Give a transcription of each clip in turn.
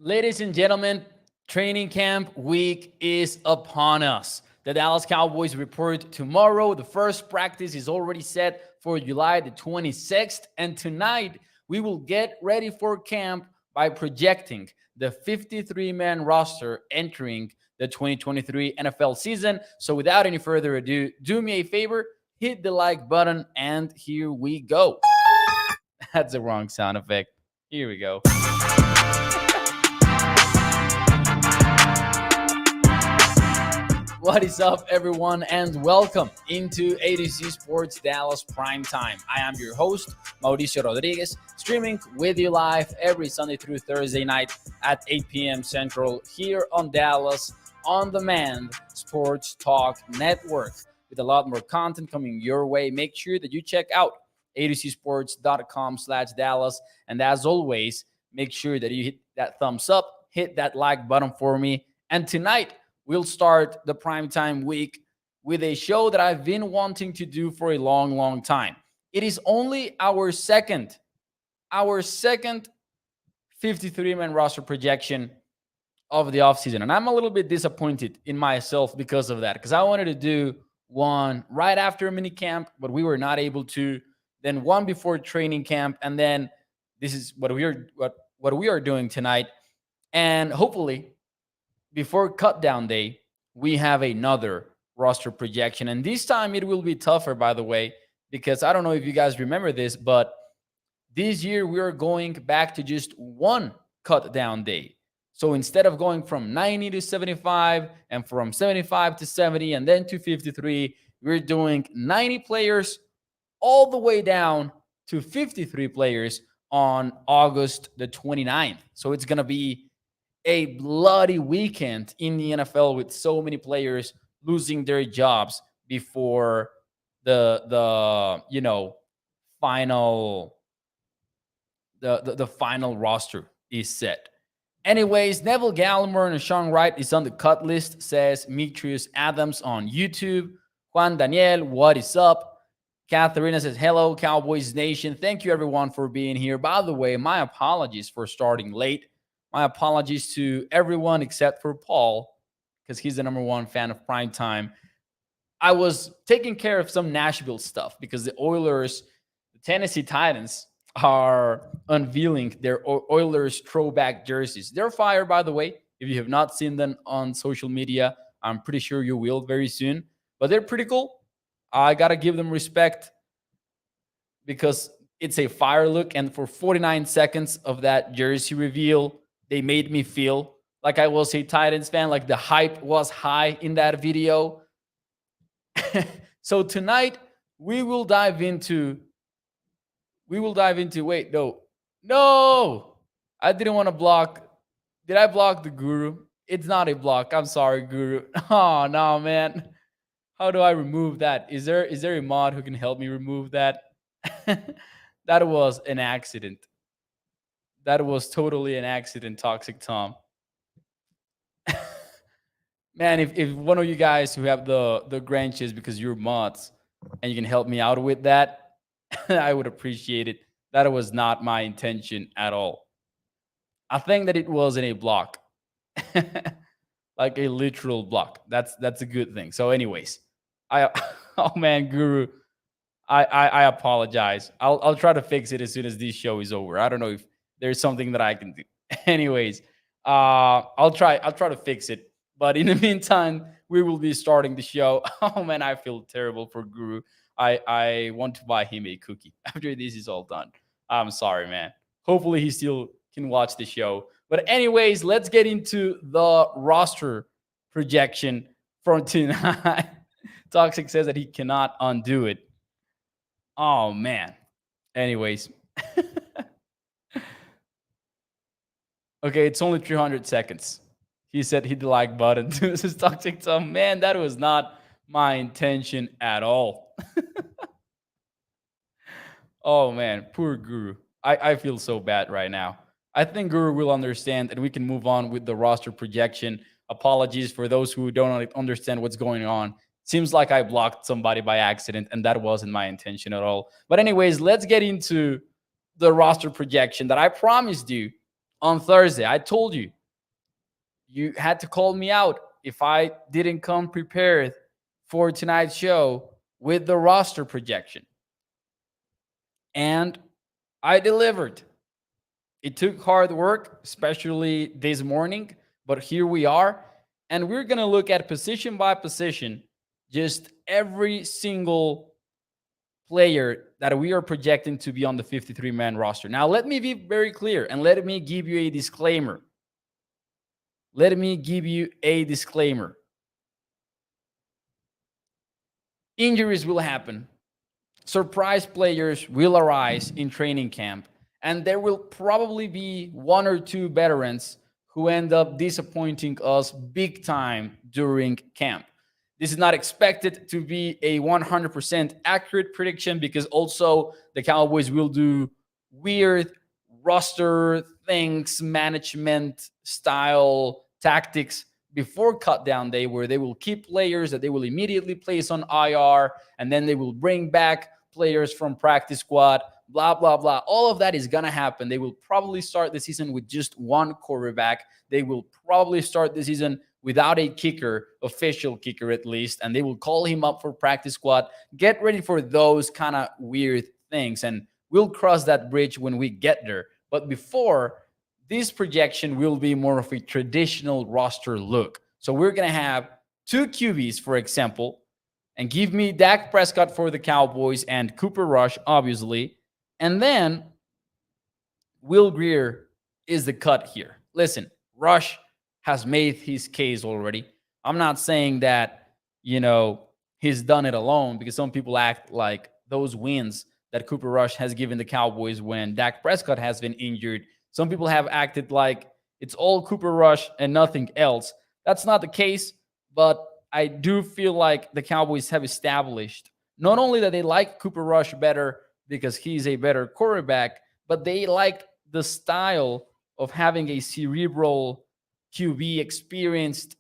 Ladies and gentlemen, training camp week is upon us. The Dallas Cowboys report tomorrow. The first practice is already set for July the 26th. And tonight, we will get ready for camp by projecting the 53-man roster entering the 2023 NFL season. So without any further ado, do me a favor, hit the like button, and here we go. That's the wrong sound effect. Here we go. What is up, everyone, and welcome into A2C Sports Dallas Primetime. I am your host, Mauricio Rodriguez, streaming with you live every Sunday through Thursday night at 8 p.m. Central here on Dallas On Demand Sports Talk Network. With a lot more content coming your way, make sure that you check out a2csports.com/Dallas. And as always, make sure that you hit that thumbs up, hit that like button for me. And tonight, we'll start the primetime week with a show that I've been wanting to do for a long, long time. It is only our second 53-man roster projection of the offseason. And I'm a little bit disappointed in myself because of that, because I wanted to do one right after minicamp, but we were not able to. Then one before training camp, and then this is what we are doing tonight. And hopefully, before cut down day, we have another roster projection. And this time it will be tougher, by the way, because I don't know if you guys remember this, but this year we are going back to just one cut down day. So instead of going from 90 to 75 and from 75 to 70 and then to 53, we're doing 90 players all the way down to 53 players on August the 29th. So it's going to be a bloody weekend in the NFL with so many players losing their jobs before the final the final roster is set. Anyways, Neville Gallimore and Sean Wright is on the cut list, says Mitrius Adams on YouTube. Juan Daniel, what is up? Katharina says, hello, Cowboys Nation. Thank you, everyone, for being here. By the way, my apologies for starting late. My apologies to everyone except for Paul, because he's the number one fan of Primetime. I was taking care of some Nashville stuff because the Oilers, the Tennessee Titans, are unveiling their Oilers throwback jerseys. They're fire, by the way. If you have not seen them on social media, I'm pretty sure you will very soon. But they're pretty cool. I got to give them respect because it's a fire look. And for 49 seconds of that jersey reveal, they made me feel like I was a Titans fan, like the hype was high in that video. So tonight we will dive into, wait, no, I didn't want to block. Did I block the Guru? It's not a block. I'm sorry, Guru. Oh, no, man. How do I remove that? Is there a mod who can help me remove that? That was an accident. That was totally an accident, Toxic Tom. Man, if one of you guys who have the Granches because you're mods and you can help me out with that, I would appreciate it. That was not my intention at all. I think that it was in a block. Like a literal block. That's a good thing. So anyways, oh man, Guru, I apologize. I'll try to fix it as soon as this show is over. I don't know if there's something that I can do. Anyways, I'll try to fix it. But in the meantime, we will be starting the show. Oh man, I feel terrible for Guru. I want to buy him a cookie after this is all done. I'm sorry, man. Hopefully he still can watch the show. But anyways, let's get into the roster projection from tonight. Toxic says that he cannot undo it. Oh, man. Anyways. Okay, it's only 300 seconds. He said hit the like button. This is Toxic Tom. Man, that was not my intention at all. Oh, man. Poor Guru. I feel so bad right now. I think Guru will understand and we can move on with the roster projection. Apologies for those who don't understand what's going on. Seems like I blocked somebody by accident, and that wasn't my intention at all. But anyways, let's get into the roster projection that I promised you on Thursday. I told you, you had to call me out if I didn't come prepared for tonight's show with the roster projection. And I delivered. It took hard work, especially this morning, but here we are. And we're going to look at position by position, just every single player that we are projecting to be on the 53-man roster. Now, let me be very clear and let me give you a disclaimer. Let me give you a disclaimer. Injuries will happen. Surprise players will arise in training camp, and there will probably be one or two veterans who end up disappointing us big time during camp. This is not expected to be a 100% accurate prediction because also the Cowboys will do weird roster things, management style tactics before cut down day, where they will keep players that they will immediately place on IR, and then they will bring back players from practice squad, blah, blah, blah. All of that is going to happen. They will probably start the season with just one quarterback. They will probably start the season without a kicker, official kicker at least, and they will call him up for practice squad. Get ready for those kind of weird things, and we'll cross that bridge when we get there. But before, this projection will be more of a traditional roster look. So we're going to have two QBs, for example, and give me Dak Prescott for the Cowboys and Cooper Rush, obviously. And then Will Grier is the cut here. Listen, Rush has made his case already. I'm not saying that, he's done it alone, because some people act like those wins that Cooper Rush has given the Cowboys when Dak Prescott has been injured, some people have acted like it's all Cooper Rush and nothing else. That's not the case, but I do feel like the Cowboys have established not only that they like Cooper Rush better because he's a better quarterback, but they like the style of having a cerebral QB, experienced,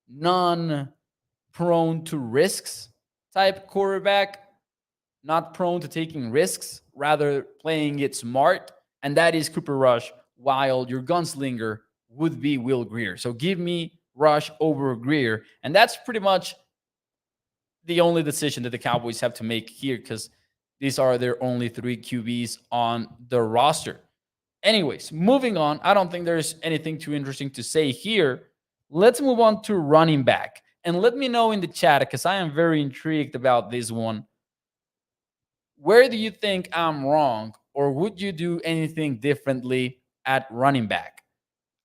non-prone to risks type quarterback, not prone to taking risks, rather playing it smart. And that is Cooper Rush, while your gunslinger would be Will Grier. So give me Rush over Grier. And that's pretty much the only decision that the Cowboys have to make here, because these are their only three QBs on the roster. Anyways, moving on. I don't think there's anything too interesting to say here. Let's move on to running back. And let me know in the chat, because I am very intrigued about this one. Where do you think I'm wrong, or would you do anything differently at running back?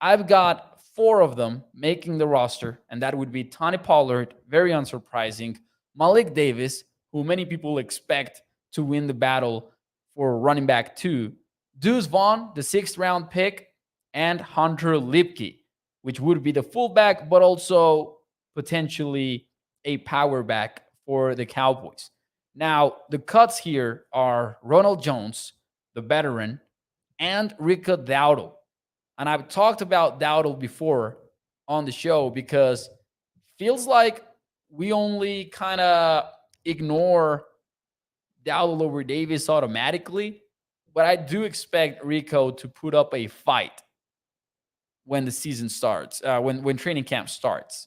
I've got four of them making the roster, and that would be Tony Pollard, very unsurprising, Malik Davis, who many people expect to win the battle for running back 2, Deuce Vaughn, the 6th-round pick, and Hunter Lipke, which would be the fullback, but also potentially a power back for the Cowboys. Now, the cuts here are Ronald Jones, the veteran, and Rico Dowdle. And I've talked about Dowdle before on the show because feels like we only kind of ignore Dowdle over Davis automatically. But I do expect Rico to put up a fight when the season starts, when training camp starts.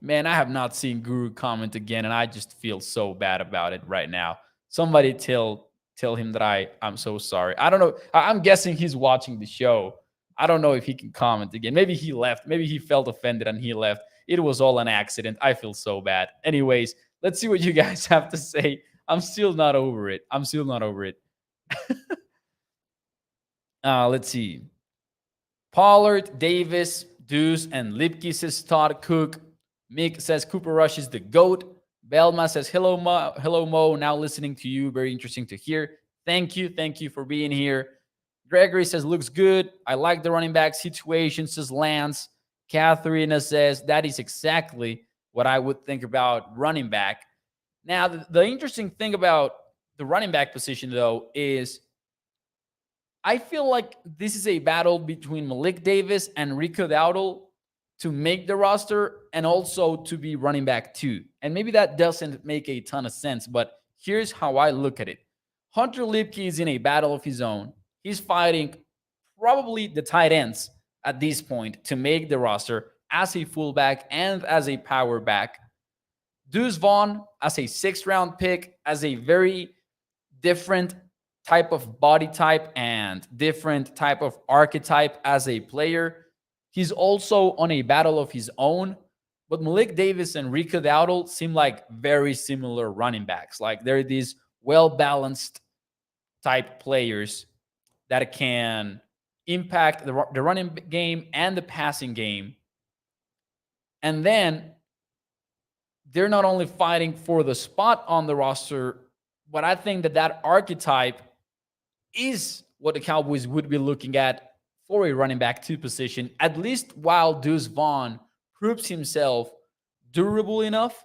Man, I have not seen Guru comment again, and I just feel so bad about it right now. Somebody tell him that I'm so sorry. I don't know. I'm guessing he's watching the show. I don't know if he can comment again. Maybe he left. Maybe he felt offended and he left. It was all an accident. I feel so bad. Anyways, let's see what you guys have to say. I'm still not over it. Let's see. Pollard, Davis, Deuce, and Lipke says Todd Cook. Mick says Cooper Rush is the GOAT. Belma says, hello, Mo. Now listening to you. Very interesting to hear. Thank you for being here. Gregory says, looks good. I like the running back situation, says Lance. Katharina says, that is exactly what I would think about running back. Now, the interesting thing about the running back position, though, is I feel like this is a battle between Malik Davis and Rico Dowdle to make the roster and also to be running back 2. And maybe that doesn't make a ton of sense, but here's how I look at it. Hunter Lipke is in a battle of his own. He's fighting probably the tight ends at this point to make the roster as a fullback and as a power back. Deuce Vaughn as a sixth round pick, as a very different type of body type and different type of archetype as a player. He's also on a battle of his own. But Malik Davis and Rico Dowdle seem like very similar running backs. Like they're these well balanced type players that can impact the running game and the passing game. And then they're not only fighting for the spot on the roster, but I think that archetype is what the Cowboys would be looking at for a running back two position, at least while Deuce Vaughn proves himself durable enough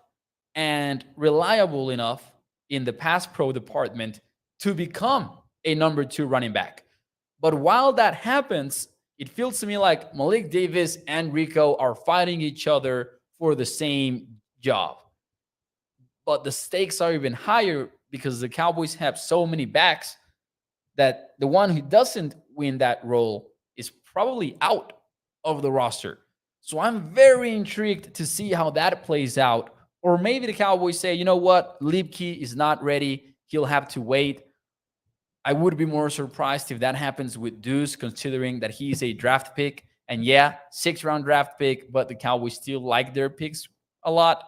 and reliable enough in the pass pro department to become a number two running back. But while that happens, it feels to me like Malik Davis and Rico are fighting each other for the same job. But the stakes are even higher because the Cowboys have so many backs that the one who doesn't win that role is probably out of the roster. So I'm very intrigued to see how that plays out. Or maybe the Cowboys say, you know what, Liebke is not ready. He'll have to wait. I would be more surprised if that happens with Deuce, considering that he's a draft pick. And yeah, 6th round draft pick, but the Cowboys still like their picks a lot.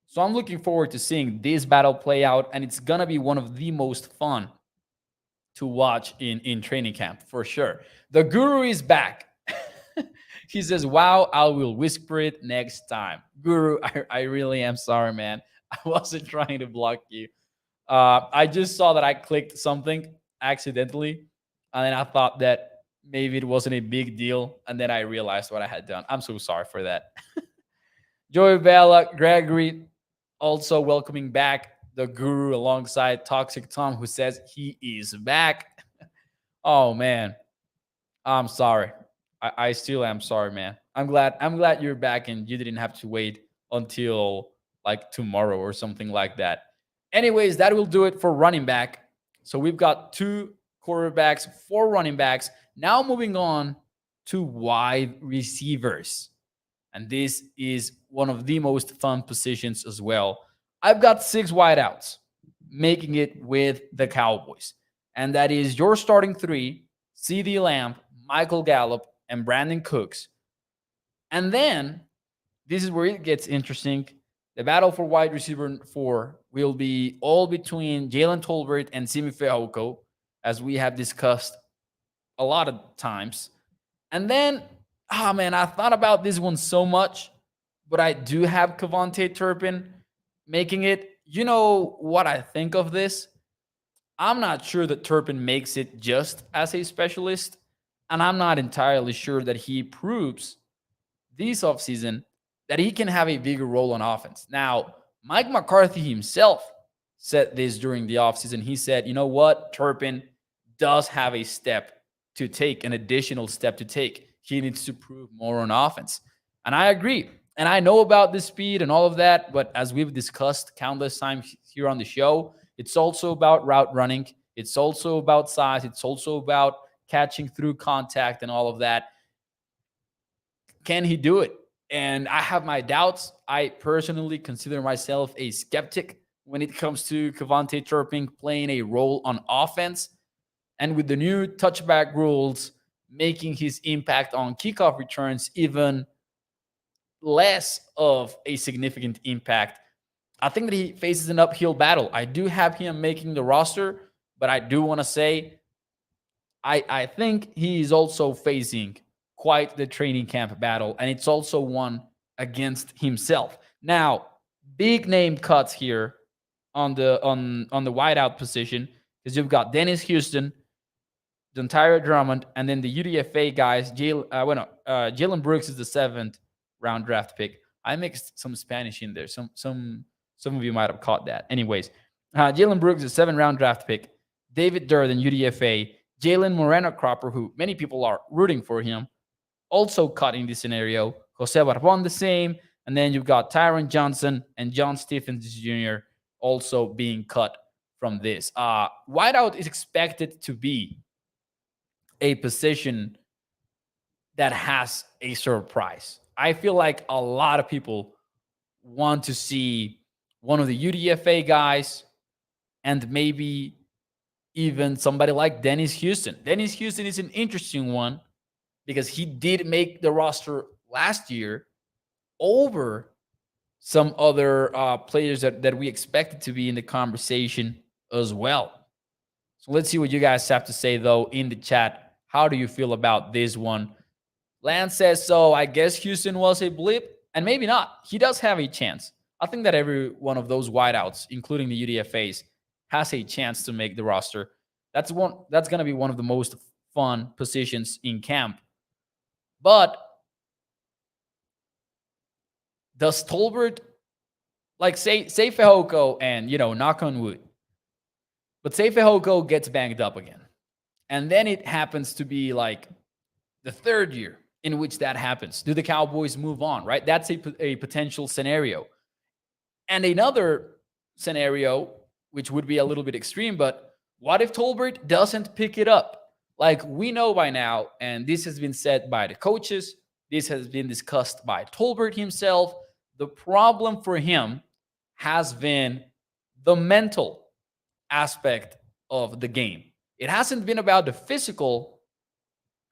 So I'm looking forward to seeing this battle play out. And it's going to be one of the most fun to watch in training camp for sure. The Guru is back. He says, wow, I will whisper it next time. Guru, I really am sorry, man. I wasn't trying to block you. I just saw that I clicked something accidentally, and then I thought that maybe it wasn't a big deal, and then I realized what I had done. I'm so sorry for that. Joey Bella, Gregory, also welcoming back the Guru alongside Toxic Tom, who says he is back. Oh man, I'm sorry. I still am sorry, man. I'm glad you're back and you didn't have to wait until like tomorrow or something like that. Anyways, that will do it for running back. So we've got 2 quarterbacks, 4 running backs. Now moving on to wide receivers. And this is one of the most fun positions as well. I've got 6 wideouts making it with the Cowboys. And that is your starting 3, CeeDee Lamb, Michael Gallup, and Brandon Cooks. And then, this is where it gets interesting. The battle for wide receiver 4 will be all between Jalen Tolbert and Simi Fehoko, as we have discussed a lot of times. And then, man, I thought about this one so much, but I do have Kevontae Turpin making it. You know what I think of this? I'm not sure that Turpin makes it just as a specialist, and I'm not entirely sure that he proves this offseason that he can have a bigger role on offense. Now, Mike McCarthy himself said this during the offseason. He said, you know what? Turpin does have a step to take, an additional step to take. He needs to prove more on offense. And I agree. And I know about the speed and all of that, but as we've discussed countless times here on the show, it's also about route running. It's also about size. It's also about catching through contact and all of that. Can he do it? And I have my doubts. I personally consider myself a skeptic when it comes to Kevontae Turpin playing a role on offense. And with the new touchback rules, making his impact on kickoff returns even less of a significant impact, I think that he faces an uphill battle. I do have him making the roster, but I do want to say I think he is also facing quite the training camp battle, and it's also one against himself. Now, big name cuts here on the wideout position, because you've got Dennis Houston, Dontario Drummond, and then the UDFA guys. Jalen Brooks is the 7th round draft pick. I mixed some Spanish in there. Some of you might have caught that. Anyways, Jalen Brooks is a 7th round draft pick. David Durden, UDFA. Jalen Moreno Cropper, who many people are rooting for him, also cut in this scenario. Jose Barbon the same. And then you've got Tyron Johnson and John Stephens Jr. also being cut from this. Wideout is expected to be a position that has a surprise. I feel like a lot of people want to see one of the UDFA guys and maybe even somebody like Dennis Houston. Dennis Houston is an interesting one because he did make the roster last year over some other players that we expected to be in the conversation as well. So let's see what you guys have to say, though, in the chat. How do you feel about this one? Lance says, so I guess Houston was a blip, and maybe not. He does have a chance. I think that every one of those wideouts, including the UDFAs, has a chance to make the roster. That's going to be one of the most fun positions in camp. But does Tolbert, like say Fehoko and, knock on wood, but say Fehoko gets banged up again. And then it happens to be like the third year in which that happens. Do the Cowboys move on, right? That's a potential scenario. And another scenario, which would be a little bit extreme, but what if Tolbert doesn't pick it up? Like we know by now, and this has been said by the coaches, this has been discussed by Tolbert himself. The problem for him has been the mental aspect of the game. It hasn't been about the physical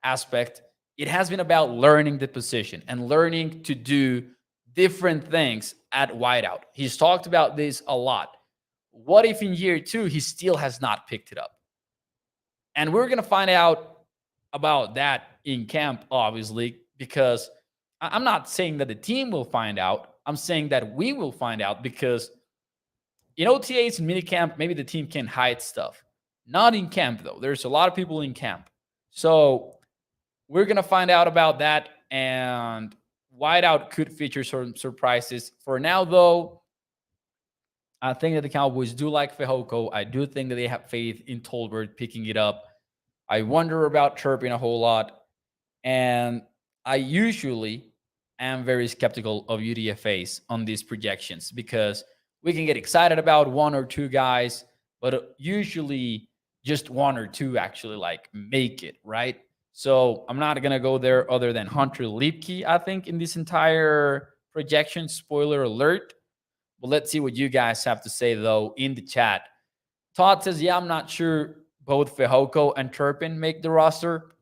aspect. It has been about learning the position and learning to do different things at wideout. He's talked about this a lot. What if in year 2 he still has not picked it up? And we're going to find out about that in camp, obviously, because I'm not saying that the team will find out. I'm saying that we will find out because in OTAs and minicamp, maybe the team can hide stuff. Not in camp, though. There's a lot of people in camp. So we're going to find out about that. And wideout could feature some surprises. For now, though, I think that the Cowboys do like Fehoko. I do think that they have faith in Tolbert picking it up. I wonder about Turpin a whole lot. And I usually am very skeptical of UDFAs on these projections because we can get excited about one or two guys, but usually just one or two actually like make it, right? So I'm not going to go there other than Hunter Lipke, I think, in this entire projection. Spoiler alert. But let's see what you guys have to say, though, in the chat. Todd says, yeah, I'm not sure both Fehoko and Turpin make the roster.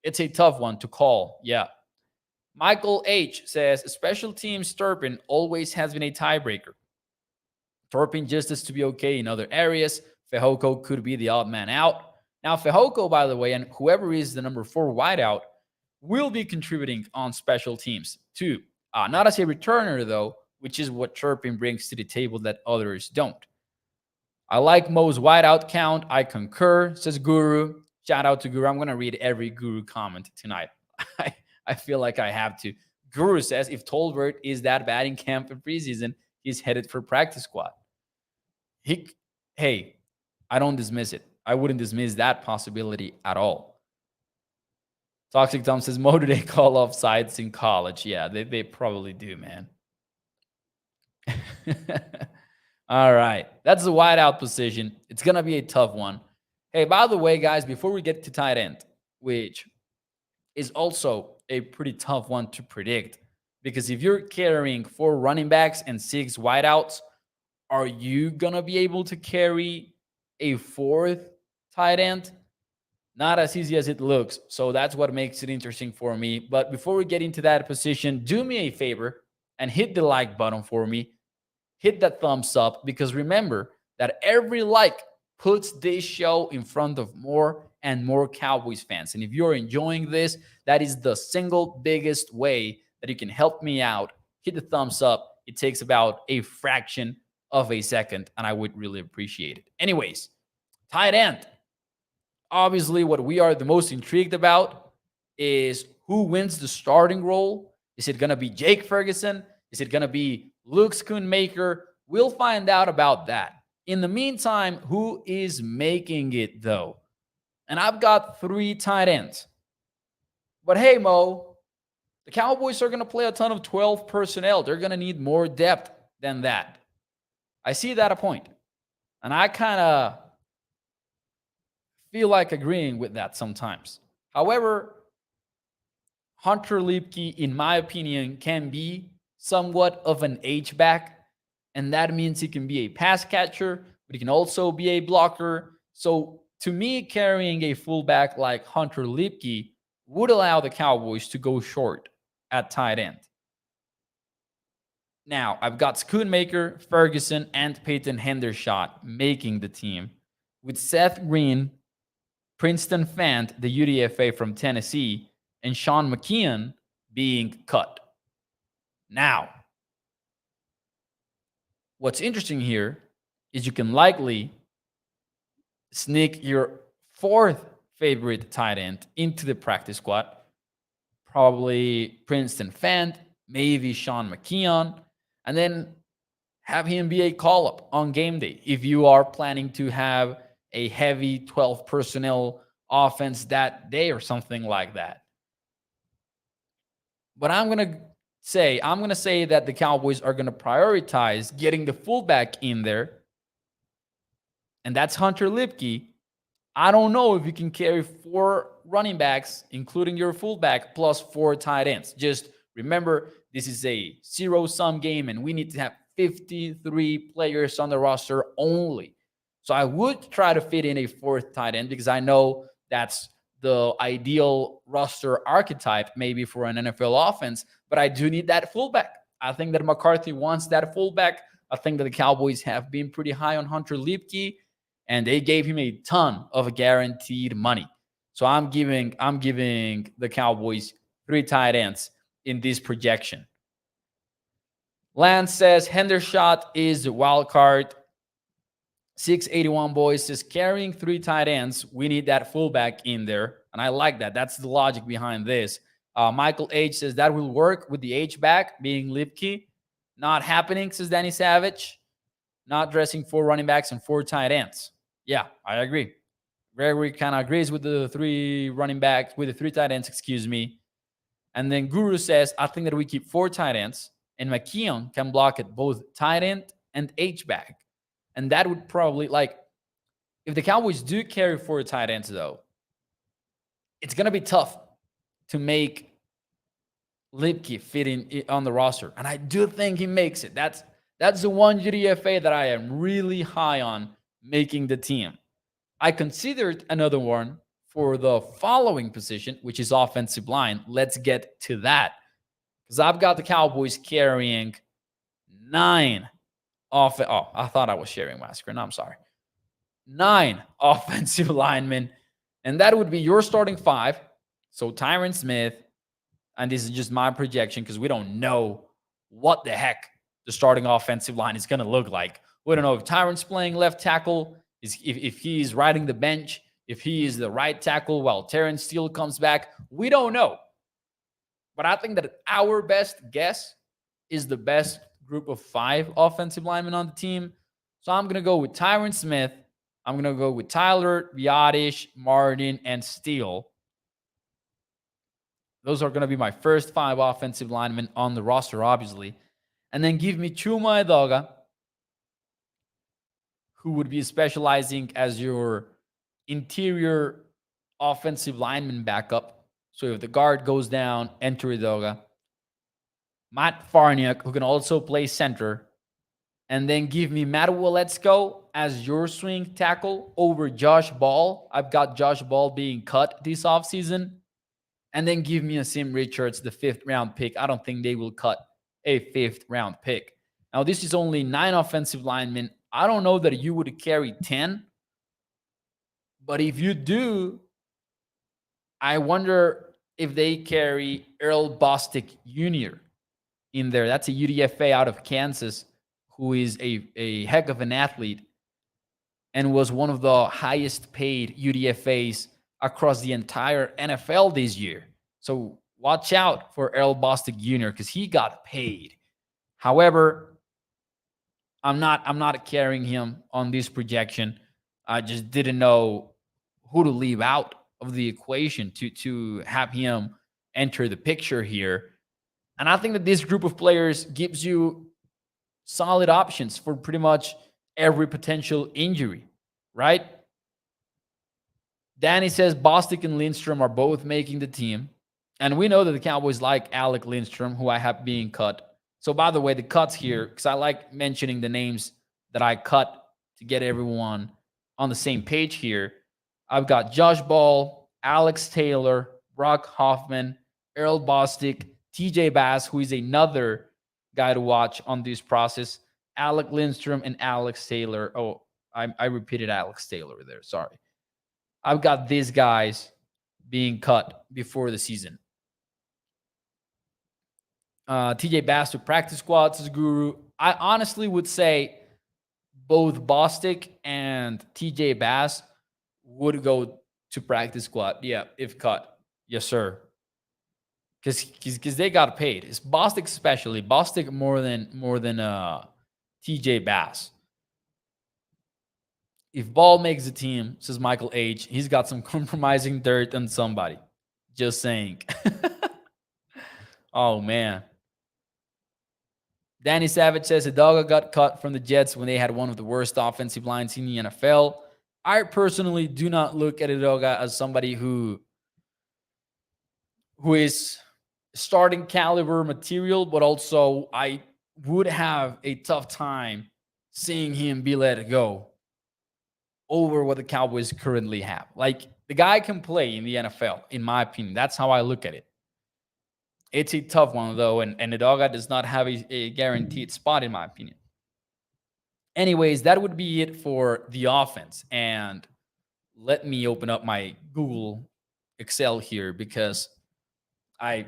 It's a tough one to call. Yeah. Michael H. says, special teams Turpin always has been a tiebreaker. Turpin just has to be okay in other areas. Fehoko could be the odd man out. Now, Fehoko, by the way, and whoever is the number 4 wideout, will be contributing on special teams too. Not as a returner, though, which is what Turpin brings to the table that others don't. I like Mo's wideout count. I concur, says Guru. Shout out to Guru. I'm going to read every Guru comment tonight. I feel like I have to. Guru says, if Tolbert is that bad in camp and preseason, he's headed for practice squad. Hey, I don't dismiss it. I wouldn't dismiss that possibility at all. Toxic Tom says, Mo, do they call offsides in college? Yeah, they probably do, man. All right. That's the wideout position. It's going to be a tough one. Hey, by the way, guys, before we get to tight end, which is also a pretty tough one to predict, because if you're carrying 4 running backs and 6 wideouts, are you going to be able to carry a 4th tight end? Not as easy as it looks. So that's what makes it interesting for me. But before we get into that position, do me a favor and hit the like button for me. Hit that thumbs up, because remember that every like puts this show in front of more and more Cowboys fans. And if you're enjoying this, that is the single biggest way that you can help me out. Hit the thumbs up. It takes about a fraction of a second, and I would really appreciate it. Anyways, tight end. Obviously, what we are the most intrigued about is who wins the starting role. Is it going to be Jake Ferguson? Is it going to be Luke Schoonmaker? We'll find out about that. In the meantime, who is making it, though? And I've got 3 tight ends. But hey, Mo, the Cowboys are going to play a ton of 12 personnel. They're going to need more depth than that. I see that a point. And I kind of feel like agreeing with that sometimes. However, Hunter Lipke, in my opinion, can be somewhat of an H-back, and that means he can be a pass catcher, but he can also be a blocker. So to me, carrying a fullback like Hunter Lipke would allow the Cowboys to go short at tight end. Now, I've got Schoonmaker, Ferguson, and Peyton Hendershot making the team, with Seth Green, Princeton Fant, the UDFA from Tennessee, and Sean McKeon being cut. Now, what's interesting here is you can likely sneak your fourth favorite tight end into the practice squad. Probably Princeton Fant, maybe Sean McKeon, and then have him be a call-up on game day if you are planning to have a heavy 12 personnel offense that day or something like that. But I'm going to say that the Cowboys are going to prioritize getting the fullback in there, and that's Hunter Lipke. I don't know if you can carry 4 running backs, including your fullback, plus 4 tight ends. Just remember, this is a zero-sum game, and we need to have 53 players on the roster only. So I would try to fit in a 4th tight end because I know that's the ideal roster archetype maybe for an NFL offense, but I do need that fullback. I think that McCarthy wants that fullback. I think that the Cowboys have been pretty high on Hunter Lipke, and they gave him a ton of guaranteed money. So I'm giving the Cowboys 3 tight ends in this projection. Lance says Hendershot is the wild card. 681 boys says carrying 3 tight ends. We need that fullback in there. And I like that. That's the logic behind this. Michael H says that will work with the H-back being Lipke. Not happening, says Danny Savage. Not dressing 4 running backs and 4 tight ends. Yeah, I agree. Gregory kind of agrees with the 3 running backs, with the 3 tight ends, excuse me. And then Guru says, I think that we keep 4 tight ends, and McKeon can block at both tight end and H-back. And that would probably, if the Cowboys do carry 4 tight ends, though, it's going to be tough to make Lipke fit in on the roster. And I do think he makes it. That's the one UDFA that I am really high on making the team. I considered another one for the following position, which is offensive line. Let's get to that. Because I've got the Cowboys carrying 9 I thought I was sharing my screen. I'm sorry. 9 offensive linemen. And that would be your starting 5. So Tyron Smith, and this is just my projection because we don't know what the heck the starting offensive line is going to look like. We don't know if Tyron's playing left tackle, if he's riding the bench, if he is the right tackle while Terrence Steele comes back. We don't know. But I think that our best guess is the best group of 5 offensive linemen on the team. So I'm going to go with Tyron Smith. I'm going to go with Tyler, Biadish, Martin, and Steele. Those are going to be my first 5 offensive linemen on the roster, obviously. And then give me Chuma Edoga, who would be specializing as your interior offensive lineman backup. So if the guard goes down, enter Edoga. Matt Farniak, who can also play center. And then give me Matt Waletzko as your swing tackle over Josh Ball. I've got Josh Ball being cut this offseason. And then give me Asim Richards, the 5th round pick. I don't think they will cut a 5th round pick. Now, this is only 9 offensive linemen. I don't know that you would carry 10. But if you do, I wonder if they carry Earl Bostic Jr. in there. That's a UDFA out of Kansas who is a heck of an athlete and was one of the highest paid UDFAs across the entire NFL this year. So watch out for Earl Bostic Jr. because he got paid. However, I'm not carrying him on this projection. I just didn't know who to leave out of the equation to have him enter the picture here. And I think that this group of players gives you solid options for pretty much every potential injury, right? Danny says Bostic and Lindstrom are both making the team. And we know that the Cowboys like Alec Lindstrom, who I have being cut. So, by the way, the cuts here, because I like mentioning the names that I cut to get everyone on the same page here. I've got Josh Ball, Alex Taylor, Brock Hoffman, Earl Bostic, TJ Bass, who is another guy to watch on this process, Alec Lindstrom, and Alex Taylor. Oh, I repeated Alex Taylor there. Sorry. I've got these guys being cut before the season. TJ Bass to practice squads as guru. I honestly would say both Bostic and TJ Bass would go to practice squad. Yeah, if cut. Yes, sir. Because they got paid. It's Bostic especially. Bostic more than TJ Bass. If Ball makes the team, says Michael H., he's got some compromising dirt on somebody. Just saying. Oh man. Danny Savage says Hidalgo got cut from the Jets when they had one of the worst offensive lines in the NFL. I personally do not look at Hidalgo as somebody who is starting caliber material, but also I would have a tough time seeing him be let go over what the Cowboys currently have. Like, the guy can play in the NFL, in my opinion. That's how I look at it. It's a tough one, though, and Hidalgo does not have a guaranteed spot, in my opinion. Anyways, that would be it for the offense. And let me open up my Google Excel here because I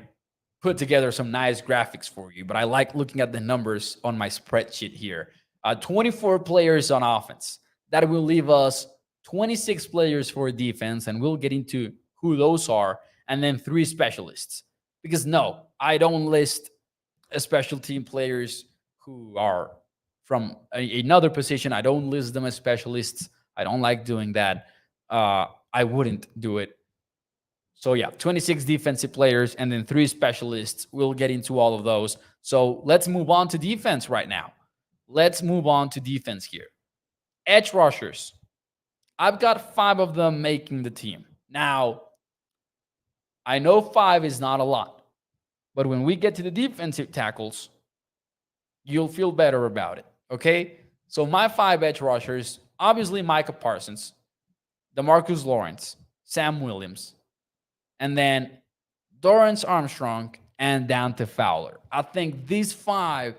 put together some nice graphics for you, but I like looking at the numbers on my spreadsheet here. 24 players on offense. That will leave us 26 players for defense, and we'll get into who those are, and then 3 specialists. Because no, I don't list special team players who are from another position. I don't list them as specialists. I don't like doing that. I wouldn't do it. So yeah, 26 defensive players and then 3 specialists. We'll get into all of those. So let's move on to defense right now. Let's move on to defense here. Edge rushers. I've got 5 of them making the team. Now, I know 5 is not a lot, but when we get to the defensive tackles, you'll feel better about it. Okay? So my 5 edge rushers, obviously Micah Parsons, DeMarcus Lawrence, Sam Williams, and then Dorrance Armstrong and Dante Fowler. I think these 5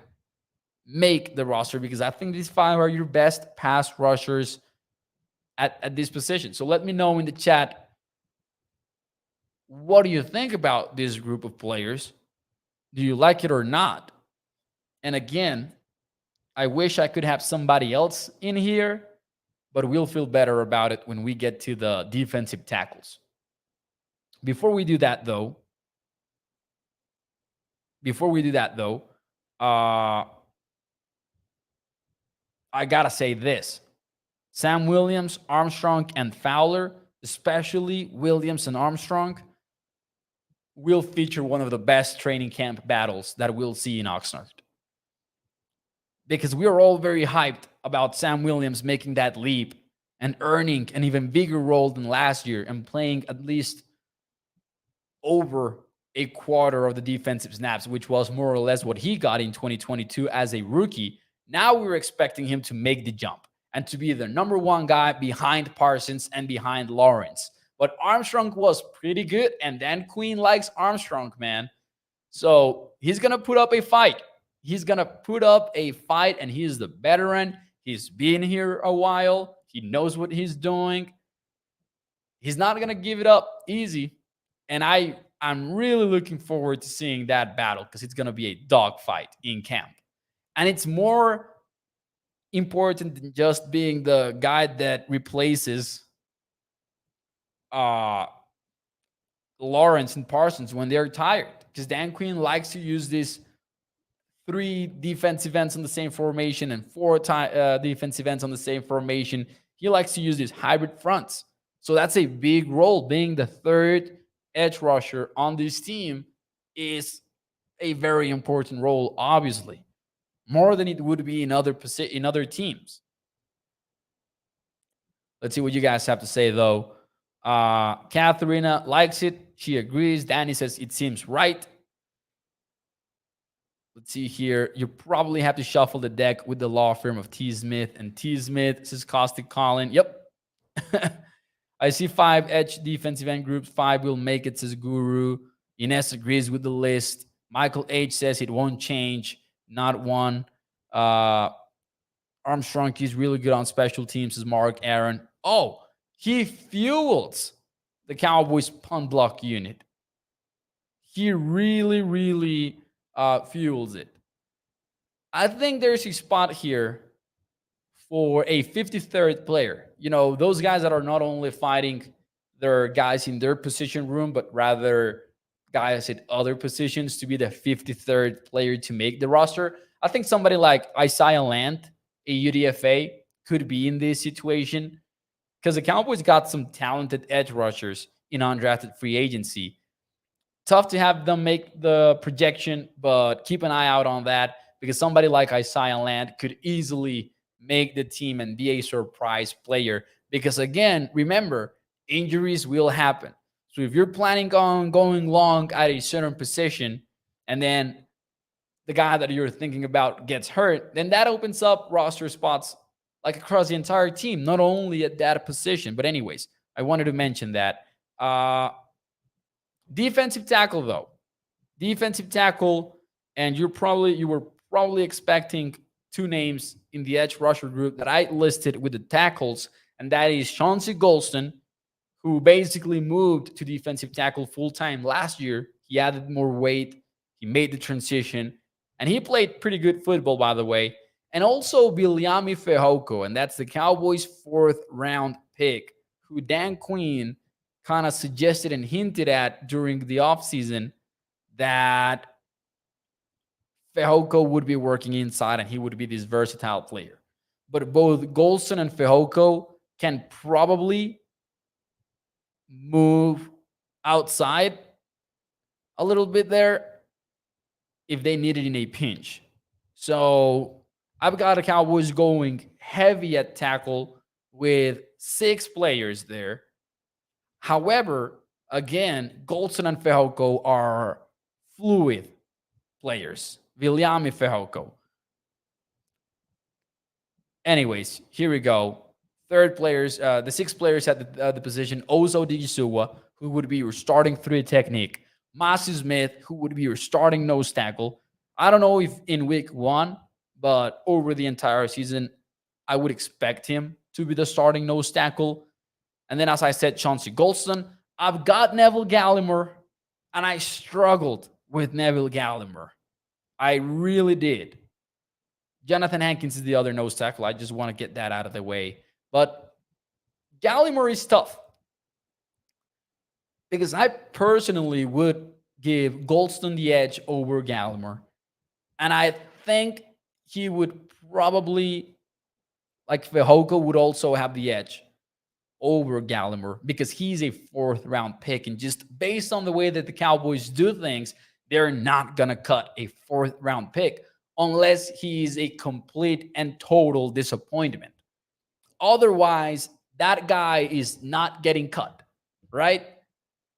make the roster because I think these 5 are your best pass rushers at this position. So let me know in the chat, what do you think about this group of players? Do you like it or not? And again, I wish I could have somebody else in here, but we'll feel better about it when we get to the defensive tackles. Before we do that, though, I gotta say this. Sam Williams, Armstrong, and Fowler, especially Williams and Armstrong, will feature one of the best training camp battles that we'll see in Oxnard. Because we are all very hyped about Sam Williams making that leap and earning an even bigger role than last year and playing at least over a quarter of the defensive snaps, which was more or less what he got in 2022 as a rookie. Now we're expecting him to make the jump and to be the number 1 guy behind Parsons and behind Lawrence. But Armstrong was pretty good, and Dan Quinn likes Armstrong, man. So he's going to put up a fight. And he's the veteran. He's been here a while. He knows what he's doing. He's not going to give it up easy. And I'm really looking forward to seeing that battle because it's going to be a dogfight in camp. And it's more important than just being the guy that replaces Lawrence and Parsons when they're tired. Because Dan Quinn likes to use these 3 defensive ends on the same formation and 4 defensive ends on the same formation. He likes to use these hybrid fronts. So that's a big role. Being the 3rd edge rusher on this team is a very important role, obviously. More than it would be in other teams. Let's see what you guys have to say, though. Katharina likes it. She agrees. Danny says it seems right. Let's see here. You probably have to shuffle the deck with the law firm of T. Smith and T. Smith, says Caustic Colin. Yep. I see 5 edge defensive end groups. 5 will make it, says Guru. Ines agrees with the list. Michael H says it won't change. Not one. Armstrong, he's really good on special teams, says Mark Aaron. Oh, he fuels the Cowboys punt block unit. He really, really fuels it. I think there's a spot here for a 53rd player. You know, those guys that are not only fighting their guys in their position room, but rather guys at other positions to be the 53rd player to make the roster. I think somebody like Isaiah Land, a UDFA, could be in this situation because the Cowboys got some talented edge rushers in undrafted free agency. Tough to have them make the projection, but keep an eye out on that because somebody like Isaiah Land could easily make the team and be a surprise player. Because again, remember, injuries will happen. So if you're planning on going long at a certain position and then the guy that you're thinking about gets hurt, then that opens up roster spots like across the entire team, not only at that position. But anyways, I wanted to mention that. Defensive tackle, though. Defensive tackle, and you were probably expecting 2 names in the edge rusher group that I listed with the tackles, and that is Chauncey Golston, who basically moved to defensive tackle full-time last year. He added more weight. He made the transition, and he played pretty good football, by the way. And also Viliami Fehoko, and that's the Cowboys' 4th-round pick, who Dan Quinn kind of suggested and hinted at during the offseason that Fehoko would be working inside and he would be this versatile player. But both Golston and Fehoko can probably move outside a little bit there if they need it in a pinch. So I've got the Cowboys going heavy at tackle with 6 players there. However, again, Golston and Fehoko are fluid players. Viliami Fehoko. Anyways, here we go. Third players, the 6 players at the position: Ozo Digisuwa, who would be your starting 3 technique; Masu Smith, who would be your starting nose tackle. I don't know if in week 1, but over the entire season, I would expect him to be the starting nose tackle. And then, as I said, Chauncey Golston. I've got Neville Gallimore, and I struggled with Neville Gallimore. I really did. Jonathan Hankins is the other nose tackle. I just want to get that out of the way. But Gallimore is tough because I personally would give Golston the edge over Gallimore. And I think he would probably, like Fehoko, would also have the edge over Gallimore because he's a 4th-round pick. And just based on the way that the Cowboys do things, they're not going to cut a 4th-round pick unless he's a complete and total disappointment. Otherwise, that guy is not getting cut, right?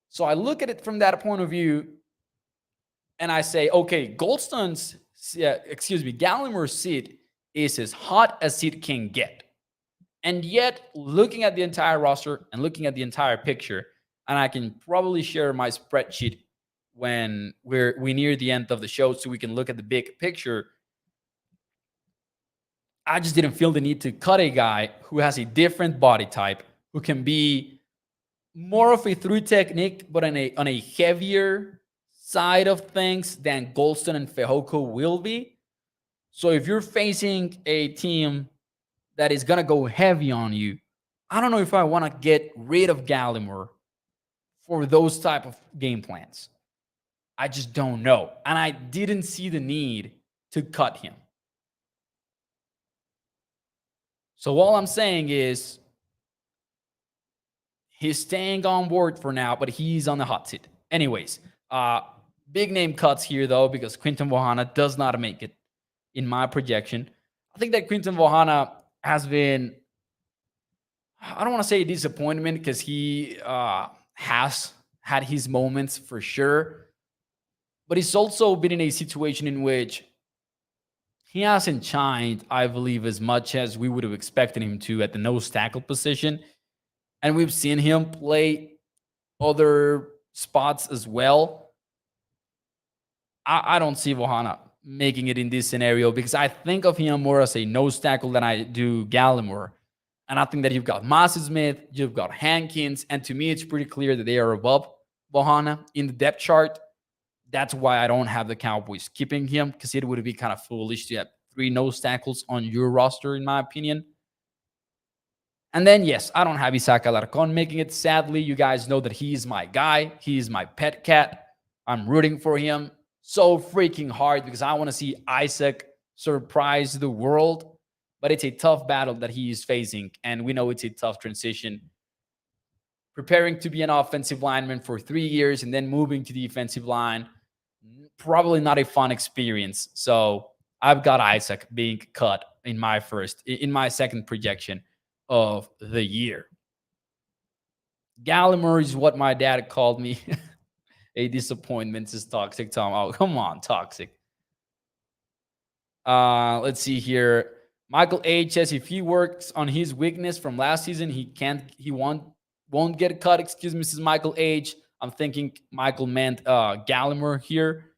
So I look at it from that point of view and I say, okay, Gallimore's seat is as hot as it can get. And yet, looking at the entire roster and looking at the entire picture, and I can probably share my spreadsheet when we near the end of the show so we can look at the big picture. I just didn't feel the need to cut a guy who has a different body type, who can be more of a through technique, but on a heavier side of things than Golston and Fehoko will be. So if you're facing a team that is going to go heavy on you, I don't know if I want to get rid of Gallimore for those type of game plans. I just don't know. And I didn't see the need to cut him. So all I'm saying is he's staying on board for now, but he's on the hot seat. Anyways, big name cuts here, though, because Quinton Bohanna does not make it in my projection. I think that Quinton Bohanna has been, I don't want to say a disappointment because he has had his moments for sure, but he's also been in a situation in which he hasn't shined, I believe, as much as we would have expected him to at the nose tackle position. And we've seen him play other spots as well. I don't see Vohana making it in this scenario because I think of him more as a nose tackle than I do Gallimore. And I think that you've got Massey Smith, you've got Hankins, and to me, it's pretty clear that they are above Vohana in the depth chart. That's why I don't have the Cowboys keeping him, because it would be kind of foolish to have three nose tackles on your roster, in my opinion. And then, yes, I don't have Isaac Alarcon making it. Sadly, you guys know that he's my guy. He's my pet cat. I'm rooting for him so freaking hard because I want to see Isaac surprise the world. But it's a tough battle that he is facing. And we know it's a tough transition. Preparing to be an offensive lineman for 3 years and then moving to the defensive line, probably not a fun experience. So I've got Isaac being cut in my second projection of the year. Gallimore is what my dad called me. A disappointment, is Toxic Tom. Oh, come on, Toxic. Let's see here. Michael H says if he works on his weakness from last season, he won't get cut. Excuse me, Mrs. Michael H. I'm thinking Michael meant Gallimore here.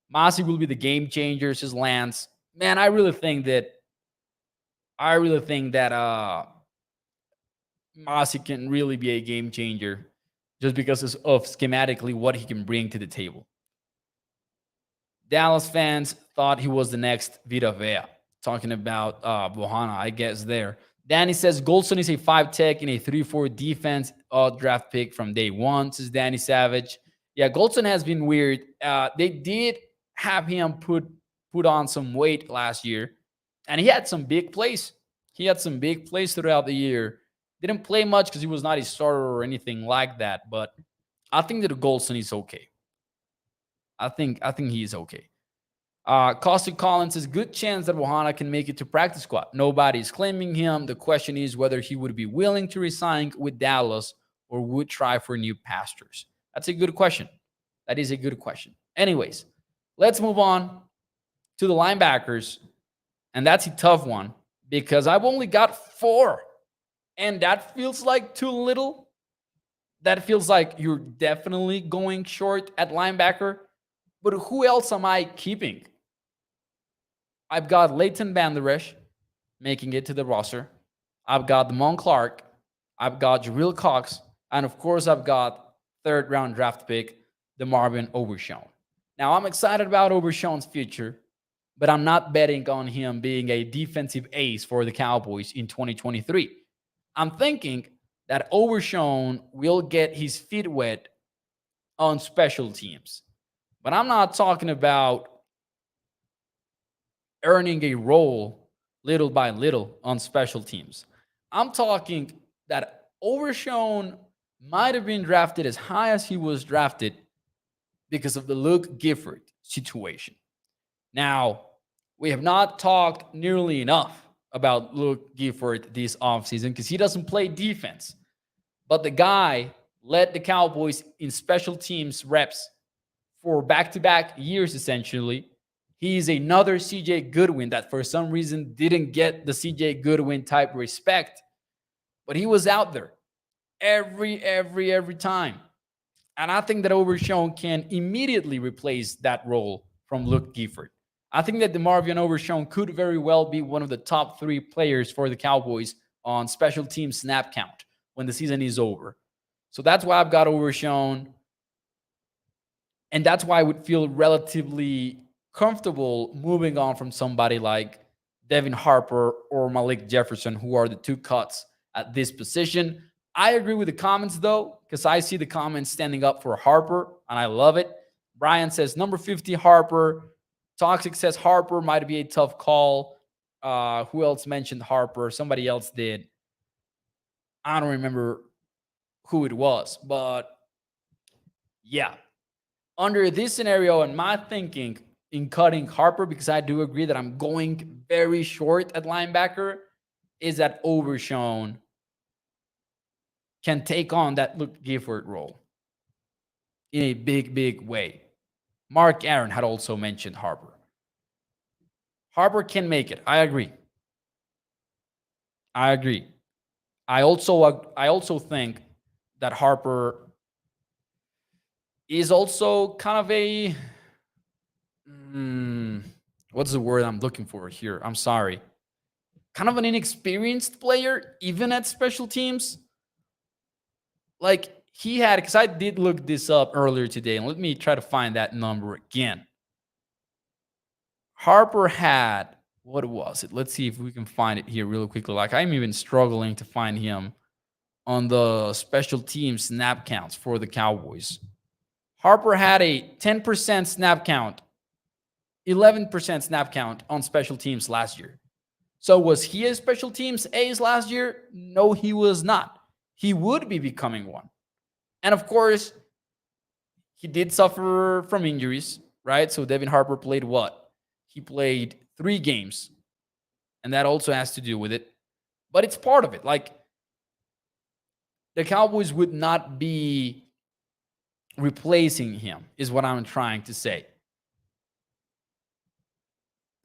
Massey will be the game changer, says Lance. Man, I really think that Massey can really be a game changer just because of schematically what he can bring to the table. Dallas fans thought he was the next Vita Vea. Talking about Bohana, I guess there. Danny says Golson is a 5 tech in a 3-4 defense draft pick from day one, says Danny Savage. Yeah, Golson has been weird. They did have him put on some weight last year, and he had some big plays. He had some big plays throughout the year. Didn't play much because he was not a starter or anything like that, but I think that Golson is okay. I think he is okay. Caustic Collins says, good chance that Wahana can make it to practice squad. Nobody's claiming him. The question is whether he would be willing to resign with Dallas or would try for new pastures. That's a good question. That is a good question. Anyways, let's move on to the linebackers. And that's a tough one because I've only got 4. And that feels like too little. That feels like you're definitely going short at linebacker. But who else am I keeping? I've got Leighton Van Der Esch making it to the roster. I've got Damon Clark. I've got Jabril Cox. And of course, I've got 3rd-round draft pick, DeMarvin Overshown. Now, I'm excited about Overshown's future, but I'm not betting on him being a defensive ace for the Cowboys in 2023. I'm thinking that Overshown will get his feet wet on special teams. But I'm not talking about earning a role little by little on special teams. I'm talking that Overshown might have been drafted as high as he was drafted because of the Luke Gifford situation. Now, we have not talked nearly enough about Luke Gifford this offseason because he doesn't play defense. But the guy led the Cowboys in special teams reps for back-to-back years, essentially. He's another CJ Goodwin that for some reason didn't get the CJ Goodwin type respect. But he was out there every time. And I think that Overshown can immediately replace that role from Luke Gifford. I think that DeMarvin Overshown could very well be one of the top 3 players for the Cowboys on special team snap count when the season is over. So that's why I've got Overshown. And that's why I would feel relatively comfortable moving on from somebody like Devin Harper or Malik Jefferson, who are the 2 cuts at this position. I agree with the comments, though, because I see the comments standing up for Harper, and I love it. Brian says, number 50, Harper. Toxic says Harper might be a tough call. Who else mentioned Harper? Somebody else did. I don't remember who it was, but yeah. Under this scenario and my thinking in cutting Harper, because I do agree that I'm going very short at linebacker, is that Overshown can take on that Luke Gifford role. in a big, big way. Mark Aaron had also mentioned Harper. Harper can make it. I agree. I agree. I also think that Harper is also kind of a mm, what's the word I'm looking for here? I'm sorry. Kind of an inexperienced player, even at special teams. Like he had, because I did look this up earlier today, and let me try to find that number again. Harper had, what was it? Let's see if we can find it here real quickly. Like I'm even struggling to find him on the special team snap counts for the Cowboys. Harper had a 10% snap count, 11% snap count on special teams last year. So was he a special teams ace last year? No, he was not. He would be becoming one. And of course, he did suffer from injuries, right? So Devin Harper played what? He played 3 games, and that also has to do with it. But it's part of it. Like the Cowboys would not be replacing him, is what I'm trying to say.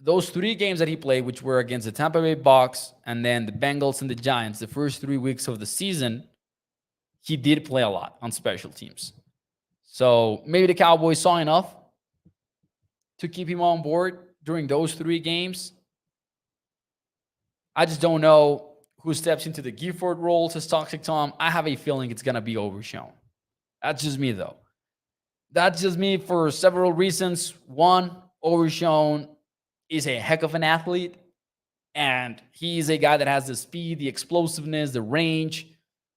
Those 3 games that he played, which were against the Tampa Bay Bucks and then the Bengals and the Giants, the first 3 weeks of the season, he did play a lot on special teams. So maybe the Cowboys saw enough to keep him on board during those 3 games. I just don't know who steps into the Gifford role to Toxic Tom. I have a feeling it's going to be Overshown. That's just me, though. That's just me for several reasons. One, Overshown is a heck of an athlete, and he's a guy that has the speed, the explosiveness, the range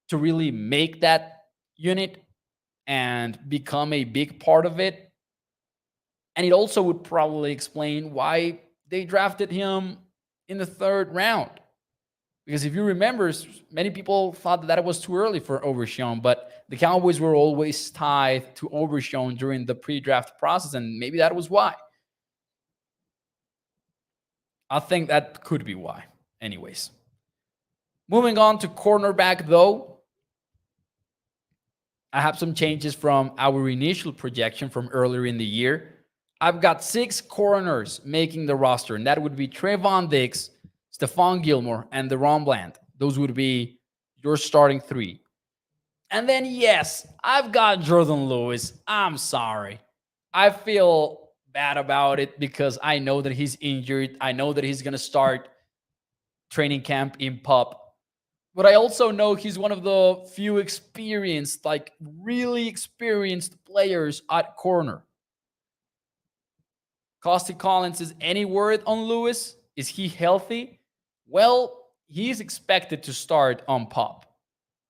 to really make that unit and become a big part of it. And it also would probably explain why they drafted him in the 3rd round. Because if you remember, many people thought that it was too early for Overshown, but the Cowboys were always tied to Overshown during the pre-draft process, and maybe that was why. I think that could be why. Anyways. Moving on to cornerback, though. I have some changes from our initial projection from earlier in the year. I've got 6 corners making the roster, and that would be Trayvon Diggs, Stephon Gilmore, and Deron Bland. Those would be your starting 3. And then, yes, I've got Jordan Lewis. I'm sorry. I feel bad about it because I know that he's injured. I know that he's going to start training camp in pup. But I also know he's one of the few experienced, like really experienced players at corner. Costi Collins, is any word on Lewis? Is he healthy? Well, he's expected to start on pup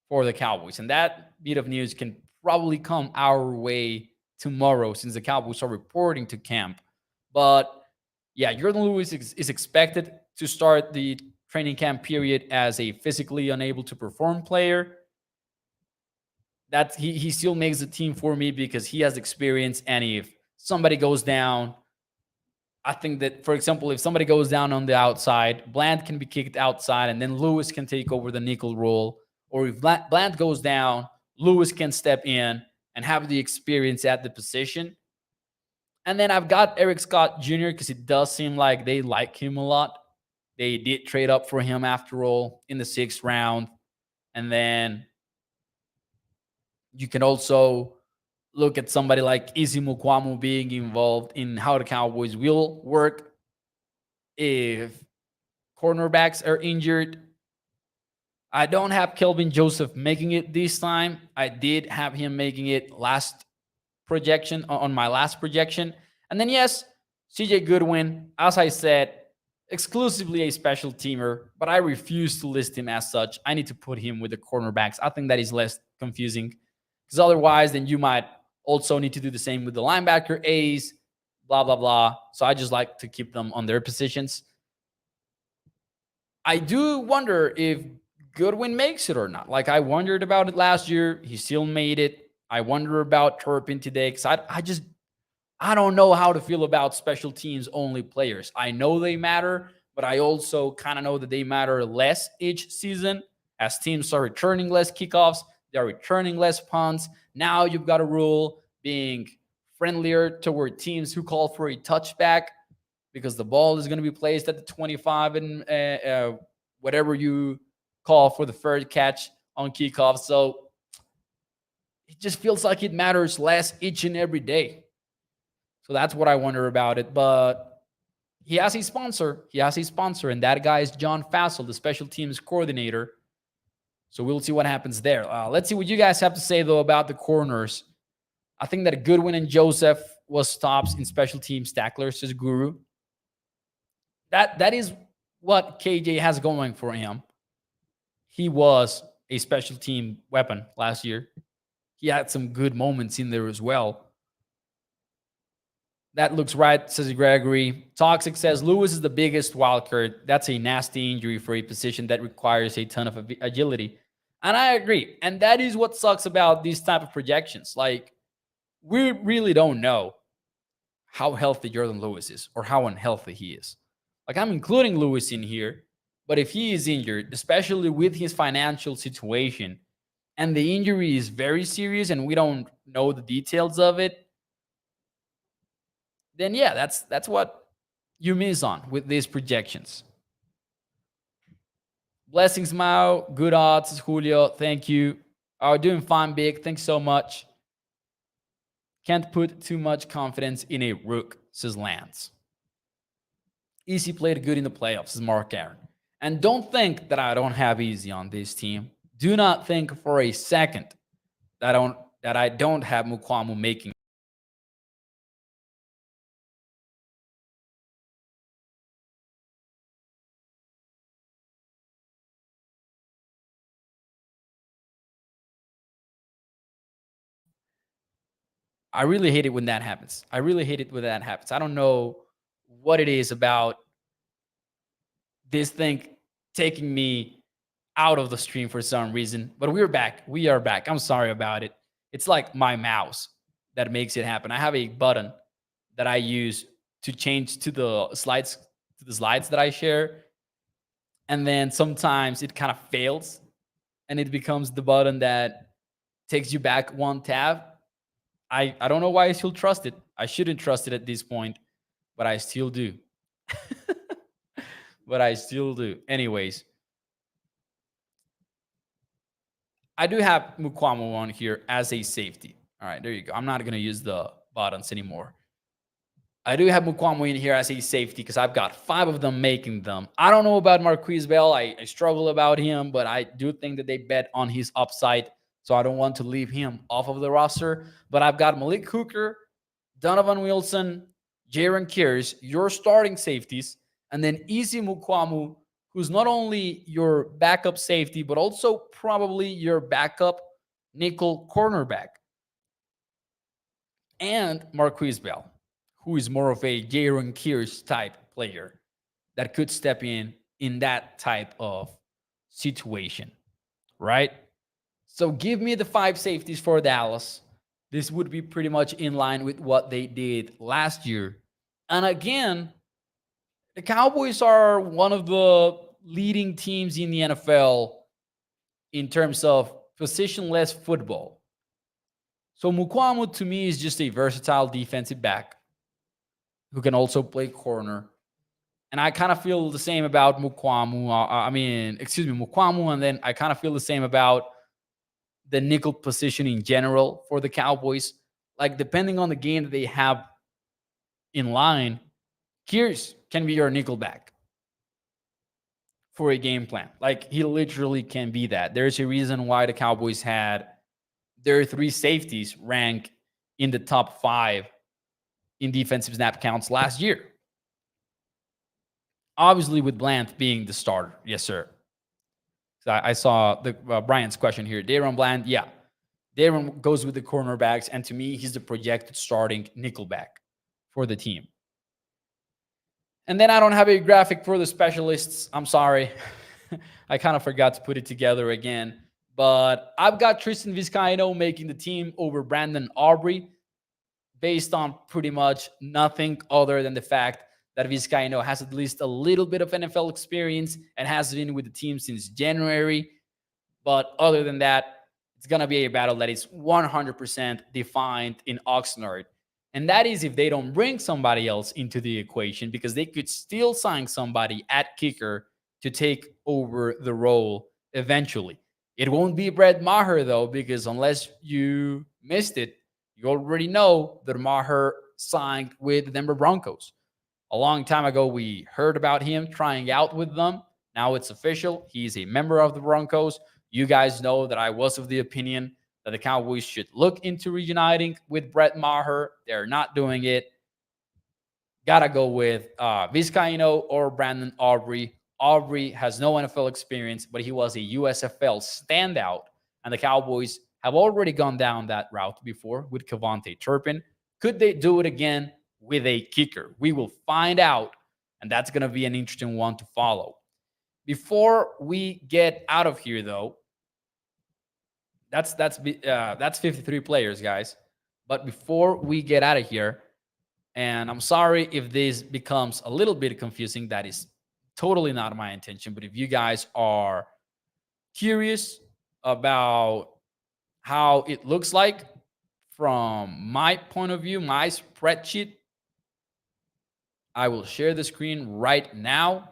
for the Cowboys. And that bit of news can probably come our way tomorrow since the Cowboys are reporting to camp. But yeah, Jordan Lewis is expected to start the training camp period as a physically unable to perform player. That he still makes the team for me because he has experience. And if somebody goes down, I think that, for example, if somebody goes down on the outside, Bland can be kicked outside and then Lewis can take over the nickel role. Or if Bland goes down, Lewis can step in and have the experience at the position. And then I've got Eric Scott Jr. because it does seem like they like him a lot. They did trade up for him after all in the 6th round. And then you can also look at somebody like Izzy Mukwamu being involved in how the Cowboys will work if cornerbacks are injured. I don't have Kelvin Joseph making it this time. I did have him making it last projection, on my last projection. And then, yes, CJ Goodwin, as I said, exclusively a special teamer, but I refuse to list him as such. I need to put him with the cornerbacks. I think that is less confusing because otherwise, then you might also need to do the same with the linebacker A's, blah, blah, blah. So I just like to keep them on their positions. I do wonder if Goodwin makes it or not. Like I wondered about it last year. He still made it. I wonder about Turpin today because I don't know how to feel about special teams only players. I know they matter, but I also kind of know that they matter less each season as teams are returning less kickoffs. They're returning less punts. Now you've got a rule being friendlier toward teams who call for a touchback because the ball is going to be placed at the 25 and whatever you call for the third catch on kickoff. So it just feels like it matters less each and every day. So that's what I wonder about it. But he has a sponsor. He has a sponsor, and that guy is John Fassel, the special teams coordinator. So we'll see what happens there. Let's see what you guys have to say, though, about the corners. I think that Goodwin and Joseph was tops in special teams tacklers, says Guru. That is what KJ has going for him. He was a special team weapon last year. He had some good moments in there as well. That looks right, says Gregory. Toxic says Lewis is the biggest wild card. That's a nasty injury for a position that requires a ton of agility. And I agree. And that is what sucks about these type of projections. Like, we really don't know how healthy Jordan Lewis is or how unhealthy he is. Like, I'm including Lewis in here, but if he is injured, especially with his financial situation, and the injury is very serious and we don't know the details of it, then yeah, that's what you miss on with these projections. Blessings, Mao. Good odds, Julio. Thank you. Doing fine, Big. Thanks so much. Can't put too much confidence in a rook, says Lance. Easy played good in the playoffs, says Mark Aaron. And don't think that I don't have Easy on this team. Do not think for a second that I don't have Mukwamu making. I really hate it when that happens. I really hate it when that happens. I don't know what it is about this thing taking me out of the stream for some reason, but we're back. We are back. I'm sorry about it. It's like my mouse that makes it happen. I have a button that I use to change to the slides that I share, and then sometimes it kind of fails and it becomes the button that takes you back one tab. I don't know why I still trust it. I shouldn't trust it at this point, but I still do. But I still do. Anyways, I do have Mukwamu on here as a safety. All right, there you go. I'm not going to use the buttons anymore. I do have Mukwamu in here as a safety because I've got 5 of them making them. I don't know about Marquise Bell. I struggle about him, but I do think that they bet on his upside, so I don't want to leave him off of the roster. But I've got Malik Hooker, Donovan Wilson, Jaron Kears, your starting safeties, and then Easy Mukwamu, who's not only your backup safety, but also probably your backup nickel cornerback. And Marquise Bell, who is more of a Jaron Kears type player that could step in that type of situation, right? So give me the 5 safeties for Dallas. This would be pretty much in line with what they did last year. And again, the Cowboys are one of the leading teams in the NFL in terms of positionless football. So Mukwamu to me is just a versatile defensive back who can also play corner. And I kind of feel the same about Mukwamu. Mukwamu. And then I kind of feel the same about the nickel position in general for the Cowboys. Like, depending on the game that they have in line, Kears can be your nickel back for a game plan. Like, he literally can be that. There's a reason why the Cowboys had their 3 safeties rank in the top 5 in defensive snap counts last year. Obviously, with Bland being the starter. Yes, sir. So I saw the Brian's question here. Daron Bland, yeah. Daron goes with the cornerbacks, and to me, he's the projected starting nickelback for the team. And then I don't have a graphic for the specialists. I'm sorry. I kind of forgot to put it together again. But I've got Tristan Vizcaino making the team over Brandon Aubrey based on pretty much nothing other than the fact that Vizcaino has at least a little bit of NFL experience and has been with the team since January. But other than that, it's going to be a battle that is 100% defined in Oxnard. And that is if they don't bring somebody else into the equation, because they could still sign somebody at kicker to take over the role eventually. It won't be Brett Maher, though, because unless you missed it, you already know that Maher signed with the Denver Broncos. A long time ago, we heard about him trying out with them. Now it's official. He's a member of the Broncos. You guys know that I was of the opinion that the Cowboys should look into reuniting with Brett Maher. They're not doing it. Gotta go with Vizcaino or Brandon Aubrey. Aubrey has no NFL experience, but he was a USFL standout. And the Cowboys have already gone down that route before with Kevontae Turpin. Could they do it again with a kicker? We will find out. And that's going to be an interesting one to follow. Before we get out of here, though, that's 53 players, guys. But before we get out of here, and I'm sorry if this becomes a little bit confusing, that is totally not my intention. But if you guys are curious about how it looks like from my point of view, my spreadsheet, I will share the screen right now.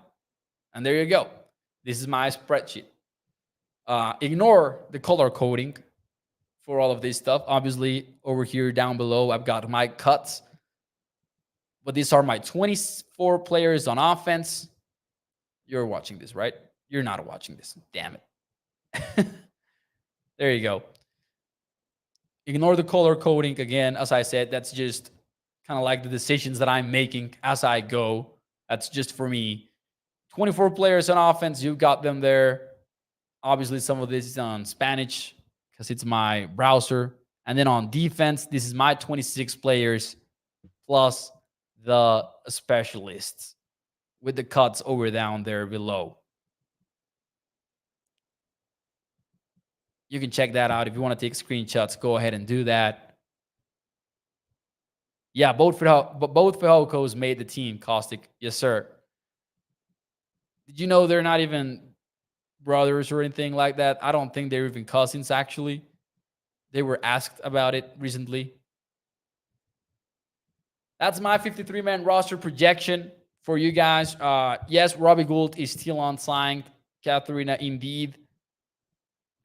And there you go. This is my spreadsheet. Ignore the color coding for all of this stuff. Obviously, over here down below, I've got my cuts. But these are my 24 players on offense. You're watching this, right? You're not watching this. Damn it. There you go. Ignore the color coding again. As I said, that's just kind of like the decisions that I'm making as I go. That's just for me. 24 players on offense. You got them there. Obviously, some of this is on Spanish because it's my browser. And then on defense, this is my 26 players plus the specialists with the cuts over down there below. You can check that out. If you want to take screenshots, go ahead and do that. Yeah, both Fehocos made the team, Caustic. Yes, sir. Did you know they're not even brothers or anything like that? I don't think they're even cousins, actually. They were asked about it recently. That's my 53-man roster projection for you guys. Yes, Robbie Gould is still unsigned. Katharina, indeed.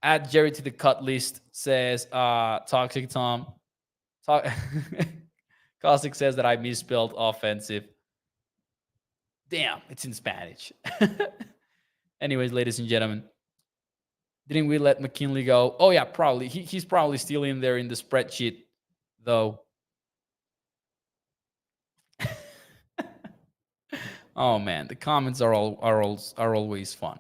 Add Jerry to the cut list, says Toxic Tom. Caustic says that I misspelled offensive. Damn, it's in Spanish. Anyways, ladies and gentlemen, didn't we let McKinley go? Oh, yeah, probably. He's probably still in there in the spreadsheet, though. Oh, man, the comments are always fun.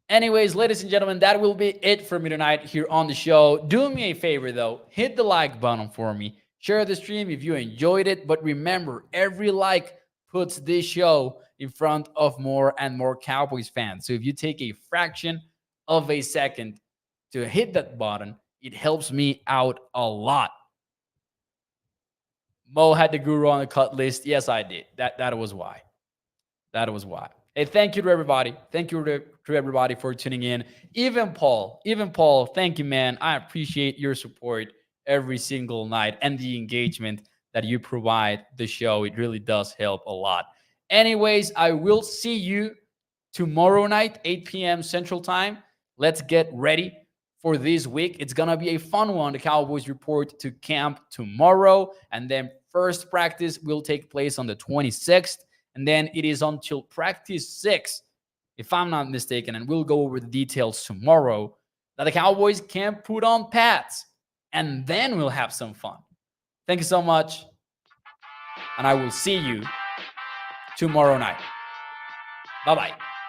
Anyways, ladies and gentlemen, that will be it for me tonight here on the show. Do me a favor, though. Hit the like button for me. Share the stream if you enjoyed it. But remember, every like puts this show in front of more and more Cowboys fans. So if you take a fraction of a second to hit that button, it helps me out a lot. Mo had the guru on the cut list. Yes, I did. That was why. That was why. Hey, thank you to everybody. Thank you to everybody for tuning in. Even Paul, thank you, man. I appreciate your support every single night and the engagement that you provide the show. It really does help a lot. Anyways, I will see you tomorrow night, 8 p.m. Central Time. Let's get ready for this week. It's going to be a fun one. The Cowboys report to camp tomorrow, and then first practice will take place on the 26th. And then it is until practice 6, if I'm not mistaken, and we'll go over the details tomorrow, that the Cowboys can put on pads. And then we'll have some fun. Thank you so much. And I will see you tomorrow night. Bye-bye.